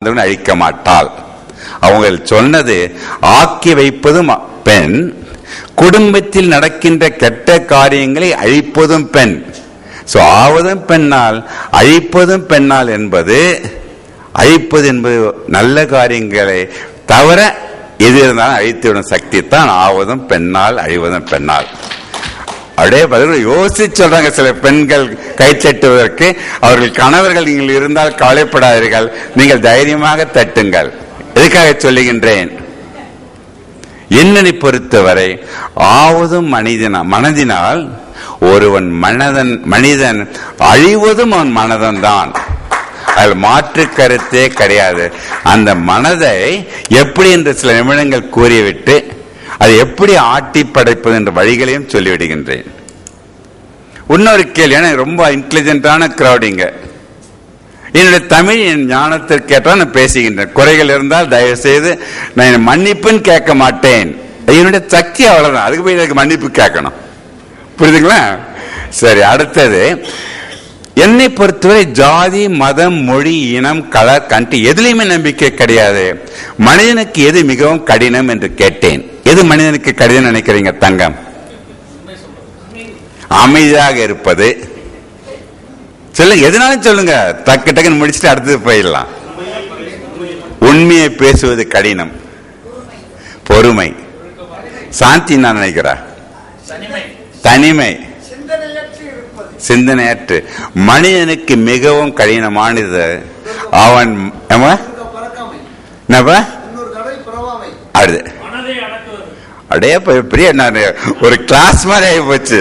அழிக்க மாட்டாள். அவங்க சொன்னது ஆக்கி வைப்பதும் பெண், குடும்பத்தில் நடக்கின்ற கெட்ட காரியங்களை அழிப்பதும் பெண். ஆவதும் பெண்ணால் அழிப்பதும் பெண்ணால் என்பது, அழிப்பது என்பது நல்ல காரியங்களை தவிர எது இருந்தாலும் அழித்துவிடும் சக்தி தான் ஆவதும் பெண்ணால் அழிவதும் பெண்ணால். அப்படியே பதில் யோசிச்சு சொல்றாங்க. சில பெண்கள் கை தட்டுவதற்கு அவர்கள் கணவர்கள் நீங்கள் இருந்தால் கவலைப்படாதீர்கள், நீங்கள் தைரியமாக தட்டுங்கள். எதுக்காக சொல்லுகின்றேன்? என்னை பொறுத்தவரை ஆவதும் மனதினால் ஒருவன் மனிதன் அழிவதும் அவன் மனதன் தான். அதில் மாற்று கருத்தே கிடையாது. அந்த மனதை எப்படி என்று சில நிமிடங்கள் கூறிவிட்டு அதை எப்படி ஆட்டி படைப்பது என்ற வழிகளையும் சொல்லிவிடுகின்றேன். இன்னொரு கேள்வி, எனக்கு ரொம்ப இன்டெலிஜென்டான கிரௌடிங்க. என்னுடைய தமிழ் என் ஞானத்திற்கு ஏற்ற நான் பேசுகின்றேன். குறைகள் இருந்தால் தயவு செய்து நான் மன்னிப்புன்னு கேட்க மாட்டேன். என்னுடைய சக்தி அவ்வளவுதான், அதுக்கு போய் எனக்கு மன்னிப்பு கேட்கணும். புரியுதுங்களா? சரி, அடுத்தது, என்னை பொறுத்தவரை ஜாதி மதம் மொழி இனம் கலர் கண்டி எதுலையுமே நம்பிக்கை கிடையாது. மனிதனுக்கு எது மிகவும் கடினம் என்று கேட்டேன். எது மனிதனுக்கு கடினம் நினைக்கிறீங்க தங்கம்? அமைதியாக இருப்பது. சொல்லுங்க, எதுனாலும் சொல்லுங்க, டக்கு டக்குன்னு முடிச்சுட்டு அடுத்தது போயிடலாம். உண்மையை பேசுவது கடினம். பொறுமை. சாந்தி நான் நினைக்கிறேன் தனிமை. சிந்தனையற்று. மனிதனுக்கு மிகவும் கடினமானது அவன் அப்படியே பெரிய ஒரு கிளாஸ் மாதிரி ஆகி போச்சு.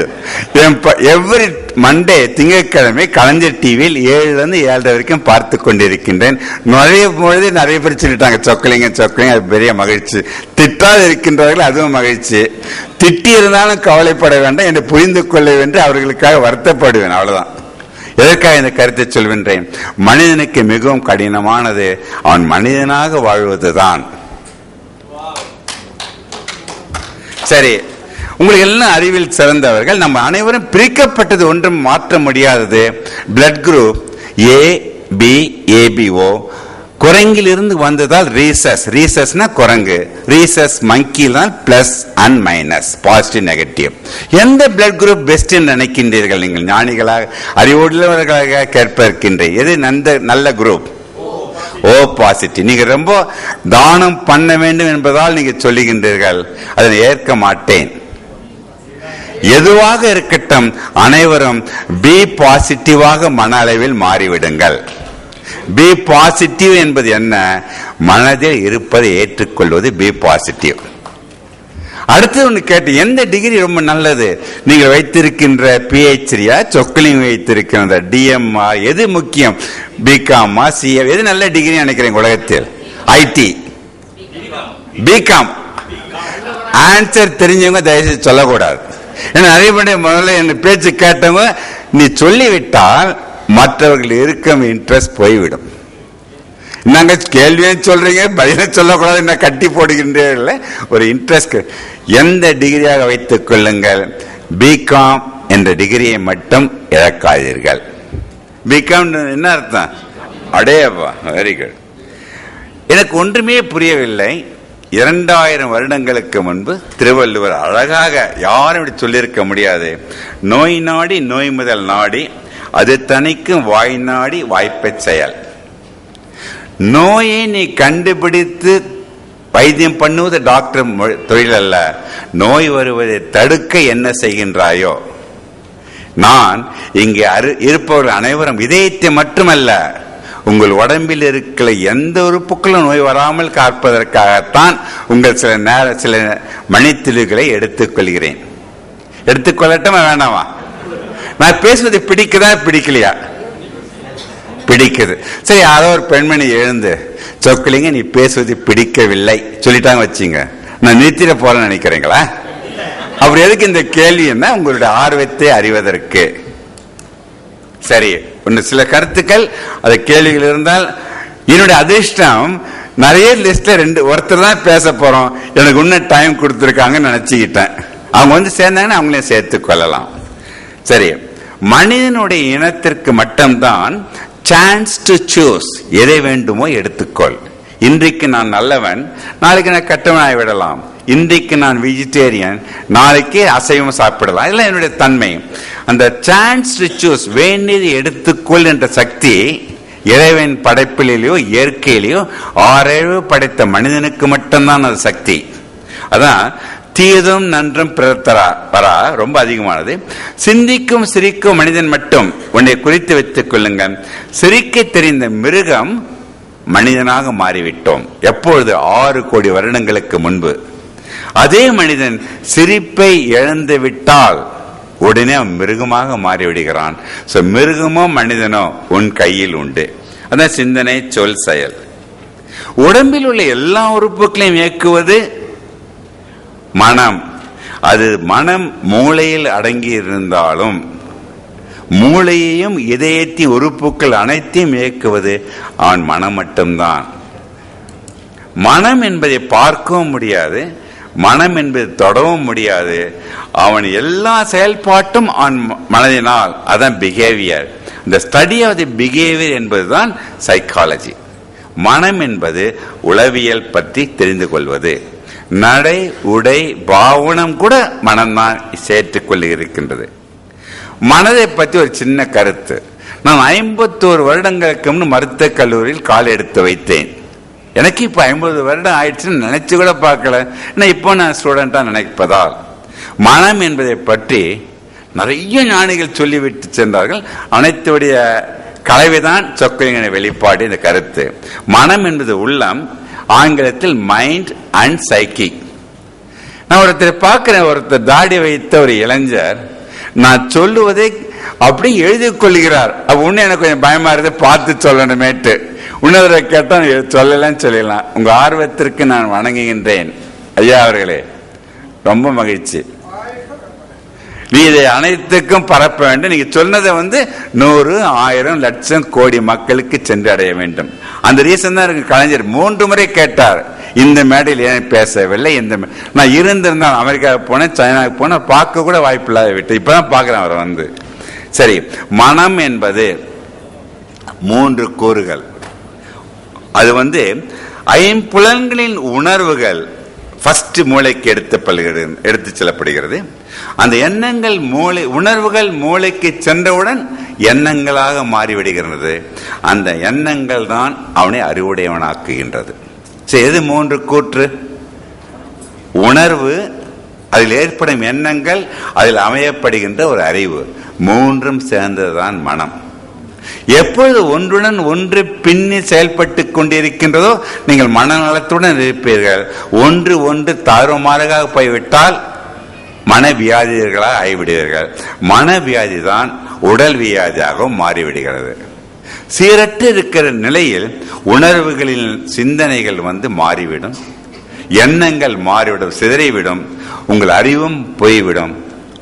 எவ்ரி மண்டே திங்கட்கிழமை கலைஞர் டிவியில் 7 to 7:30 வரைக்கும் பார்த்து கொண்டிருக்கின்றேன். நுழைய பொழுது நிறைய பேர் சொல்லிட்டாங்க சொக்கலிங்க சொக்கலிங்க, அது பெரிய மகிழ்ச்சி. திட்டாது இருக்கின்றவர்கள் அதுவும் மகிழ்ச்சி. திட்டி இருந்தாலும் கவலைப்பட வேண்டாம் என்று புரிந்து கொள்ள வேண்டும், அவர்களுக்காக வருத்தப்படுவேன். அவ்வளவுதான். எதற்காக இந்த கருத்தை சொல்கின்றேன்? மனிதனுக்கு மிகவும் கடினமானது அவன் மனிதனாக வாழ்வதுதான். சரி, உங்களுக்கு எல்லாம் அறிவில் சிறந்தவர்கள். நம்ம அனைவரும் பிரிக்கப்பட்டது ஒன்றும் மாற்ற முடியாதது. Blood group A B ABO. குரங்கிலிருந்து வந்ததால் ரீசஸ். ரீசஸ்னா குரங்கு, ரீசஸ் மங்கிதான் plus and minus, positive negative. எந்த பிளட் குரூப் பெஸ்ட் என்று நினைக்கின்றீர்கள்? நீங்கள் ஞானிகளாக அறிவுள்ளவர்களாக கேட்ப இருக்கின்றீர்கள். எது நல்ல குரூப்? O positive. நீங்க ரொம்ப தானம் பண்ண வேண்டும் என்பதால் நீங்க சொல்லுகின்றீர்கள். அதை ஏற்க மாட்டேன். எதுவாக இருக்கட்டும், அனைவரும் பி பாசிட்டிவாக மன அளவில் மாறிவிடுங்கள். பி பாசிட்டிவ் என்பது என்ன? மனதில் இருப்பதை ஏற்றுக்கொள்வது பி பாசிட்டிவ். அடுத்து ஒன்று கேட்டு, எந்த டிகிரி ரொம்ப நல்லது? நீங்கள் வைத்திருக்கின்ற பிஹெச்டியா, சொக்கலிங் வைத்திருக்கின்ற டிஎம்ஆ, எது முக்கியம்? பிகாமா சிஏ, எது நல்ல டிகிரி நினைக்கிறீங்க உலகத்தில்? ID, BCom. ஆன்சர் தெரிஞ்சவங்க தயவுசெய்து சொல்லக்கூடாது. ஏன்னா நிறைய பேர் முதல்ல என்ன பேச்சு கேட்டவங்க, நீ சொல்லிவிட்டால் மற்றவர்கள் இருக்கும் இன்ட்ரெஸ்ட் போய்விடும். நாங்க கேள்வியே சொல்றீங்க, பதில சொல்லக்கூடாது, என்ன கட்டி போடுகின்ற ஒரு இன்ட்ரெஸ்ட். எந்த டிகிரியாக வைத்துக் கொள்ளுங்கள், பிகாம் என்ற டிகிரியை மட்டும் இழக்காதீர்கள். பிகாம் என்ன அர்த்தம்? அடேவா, வெரி குட். எனக்கு ஒன்றுமே புரியவில்லை. 2000 வருடங்களுக்கு முன்பு திருவள்ளுவர் அழகாக, யாரும் இப்படி சொல்லியிருக்க முடியாது, நோய் நாடி நோய் முதல் நாடி அது தணிக்கும் வாய் நாடி வாய்ப்பை செயல். நோயை நீ கண்டுபிடித்து வைத்தியம் பண்ணுவது டாக்டர் தொழில் அல்ல. நோய் வருவதை தடுக்க என்ன செய்கின்றாயோ. நான் இங்கே இருப்பவர்கள் அனைவரும் இதயத்தை மட்டுமல்ல, உங்கள் உடம்பில் இருக்கிற எந்த உறுப்புகளும் நோய் வராமல் காப்பதற்காகத்தான் உங்கள் சில மணித்துளிகளை எடுத்துக்கொள்கிறேன். எடுத்துக்கொள்ளட்டுமா வேண்டாமா? நான் பேசுவது பிடிக்குதா பிடிக்கலையா? பிடிக்குது. சரி, யாரோ ஒரு பெண்மணி எழுந்து, சொக்கலிங்க நீ பேசுவது பிடிக்கவில்லை சொல்லிட்டாங்க வச்சுங்க, நான் நிறுத்திட போறேன்னு நினைக்கிறீங்களா? அப்படி எதுக்கு இந்த கேள்வி? என்ன, உங்களுடைய ஆர்வத்தை அறிவதற்கு. சரி, சில கருத்துக்கள் அது கேள்விகள் இருந்தால், என்னுடைய அதிர்ஷ்டம் நிறைய லிஸ்ட்ல ஒருத்தர் தான் பேச போறோம், எனக்கு இன்னும் டைம் கொடுத்துருக்காங்கன்னு நினைச்சுக்கிட்டேன். அவங்க சேர்ந்தாங்கன்னா அவங்களையும் சேர்த்துக் கொள்ளலாம். சரி, மனிதனுடைய இனத்திற்கு மட்டும்தான் சான்ஸ் டு சூஸ். எதை வேண்டுமோ எடுத்துக்கொள். இன்றைக்கு நான் நல்லவன், நாளைக்கு நான் கெட்டவன் ஆகிவிடலாம். இன்றைக்கு நான் வெஜிடேரியன், நாளைக்கு அசைவம் சாப்பிடலாம். இதெல்லாம் என்னுடைய தன்மை. அந்த சான்ஸ் டு சூஸ், வேண்டியது எடுத்துக்கொள் என்ற சக்தி இறைவன் படைப்பிலேயோ இயற்கையிலேயோ ஆறறிவு படைத்த மனிதனுக்கு மட்டும்தான் அது சக்தி. அதான் தீதும் நன்றும் வரா ரொம்ப அதிகமானது. சிந்திக்கும் சிரிக்கும் மனிதன் மட்டும் உன்னை குறித்து வைத்துக் கொள்ளுங்கள். சிரிக்க தெரிந்த மிருகம் மனிதனாக மாறிவிட்டோம். எப்பொழுது? 6 கோடி வருடங்களுக்கு முன்பு. அதே மனிதன் சிரிப்பை இழந்து விட்டால் உடனே அவன் மிருகமாக மாறிவிடுகிறான். மிருகமோ மனிதனோ உன் கையில் உண்டு. அதான் சிந்தனை, சொல், செயல். உடம்பில் உள்ள எல்லா உறுப்புகளையும் இயக்குவது மனம். அது மனம் மூளையில் அடங்கி இருந்தாலும் மூளையையும் இதயத்தி உறுப்புகள் அனைத்தையும் இயக்குவது அவன் மனம் மட்டும்தான். மனம் என்பதை பார்க்கவும் முடியாது, மனம் என்பது தொடவும் முடியாது. அவன் எல்லா செயல்பாட்டும் அவன் மனதினால். அதான் பிஹேவியர். இந்த ஸ்டடி ஆஃப் தி பிஹேவியர் என்பதுதான் சைக்காலஜி. மனம் என்பது உளவியல் பற்றி தெரிந்து கொள்வது. நடை, உடை, பாவனம் கூட மனம்தான் சேர்த்துக் கொள்ள இருக்கின்றது. மனதை பற்றி ஒரு சின்ன கருத்து. நான் 51 வருடங்களுக்கு முன் மருத்துவக் கல்லூரியில் கால் எடுத்து வைத்தேன். எனக்கு இப்ப 50 வருடம் ஆயிடுச்சுன்னு நினைச்சு கூட பார்க்கல. இப்போ நான் ஸ்டூடெண்டா நினைப்பதால் மனம் என்பதை பற்றி நிறைய ஞானிகள் சொல்லிவிட்டு சென்றார்கள். அனைத்துடைய கலவைதான் சொக்கலிங்க வெளிப்பாடு. இந்த கருத்து, மனம் என்பது உள்ளம், ஆங்கிலத்தில் மைண்ட் அண்ட் சைக்கிக். நான் ஒருத்தர் பார்க்கிறேன், ஒருத்தர் தாடி வைத்த ஒரு இளைஞர் நான் சொல்லுவதை அப்படி எழுதி கொள்கிறார். உன்ன எனக்கு கொஞ்சம் பயமா இருக்கு, பார்த்து சொல்லணுமேட்டு. உன்னதரை கேட்டா சொல்லலாம் சொல்லலாம். உங்க ஆர்வத்திற்கு நான் வணங்குகின்றேன் ஐயா அவர்களே, ரொம்ப மகிழ்ச்சி. நீ இதை அனைத்துக்கும் பரப்ப வேண்டும். நீங்க சொன்னதை 100, 1000, லட்சம், கோடி மக்களுக்கு சென்று அடைய வேண்டும். அந்த ரீசன் தான் இருக்கு. கலைஞர் 3 முறை கேட்டார், இந்த மேடையில் ஏன் பேசவில்லை. நான் இருந்திருந்தேன், அமெரிக்காவுக்கு போனேன், சைனாவுக்கு போனேன், பார்க்க கூட வாய்ப்பு இல்லாத விட்டு இப்பதான் பார்க்கிறேன் அவரை சரி, மனம் என்பது 3 கூறுகள். அது ஐம்புலன்களின் உணர்வுகள் ஃபர்ஸ்ட் மூளைக்கு எடுத்து செல்லப்படுகிறது. அந்த எண்ணங்கள் உணர்வுகள் மூளைக்கு சென்றவுடன் எண்ணங்களாக மாறிவிடுகிறது. அந்த எண்ணங்கள் தான் அவனை அறிவுடையவனாக்குகின்றது. எது 3 கூற்று? உணர்வு, அதில் ஏற்படும் எண்ணங்கள், அதில் அமையப்படுகின்ற ஒரு அறிவு, 3ம் சேர்ந்ததுதான் மனம். எப்பொழுது ஒன்றுடன் ஒன்று பின்னி செயல்பட்டு கொண்டிருக்கின்றதோ நீங்கள் மனநலத்துடன் இருப்பீர்கள். ஒன்று தாறுமாறாக போய்விட்டால் மனவியாதிகளாக ஆகிவிடுவீர்கள். மனவியாதி தான் உடல் வியாதியாக மாறிவிடுகிறது. சீரற்று இருக்கிற நிலையில் உணர்வுகளின் சிந்தனைகள் மாறிவிடும், எண்ணங்கள் மாறிவிடும், சிதறிவிடும், உங்கள் அறிவும் போய்விடும்.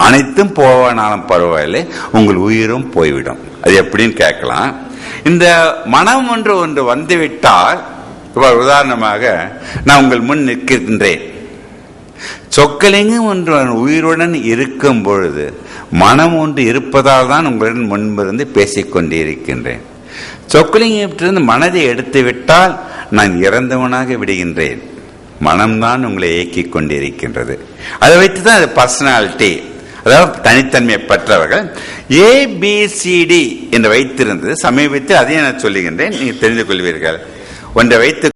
அனைத்தும் போவானாலும் பரவாயில்லை, உங்கள் உயிரும் போய்விடும். அது எப்படின்னு கேட்கலாம். இந்த மனம் ஒன்று வந்துவிட்டால், உதாரணமாக நான் உங்கள் முன் நிற்கின்றேன். சொக்கலிங்கம் ஒன்று உயிருடன் இருக்கும் பொழுது மனம் ஒன்று இருப்பதால் தான் உங்களுடன் முன்பிருந்து பேசிக்கொண்டே இருக்கின்றேன். சொக்கலிங்கத்திலிருந்து மனதை எடுத்து விட்டால் நான் இறந்தவனாக விடுகின்றேன். மனம்தான் உங்களை இயக்கிக் கொண்டிருக்கின்றது. அதை வைத்துதான் அது பர்சனாலிட்டி, அதாவது தனித்தன்மையை பெற்றவர்கள். ABCD என்று வைத்திருந்தது. சமீபத்தில் அதையும் நான் சொல்லுகின்றேன், நீங்க தெரிந்து கொள்வீர்கள். ஒன்றை வைத்து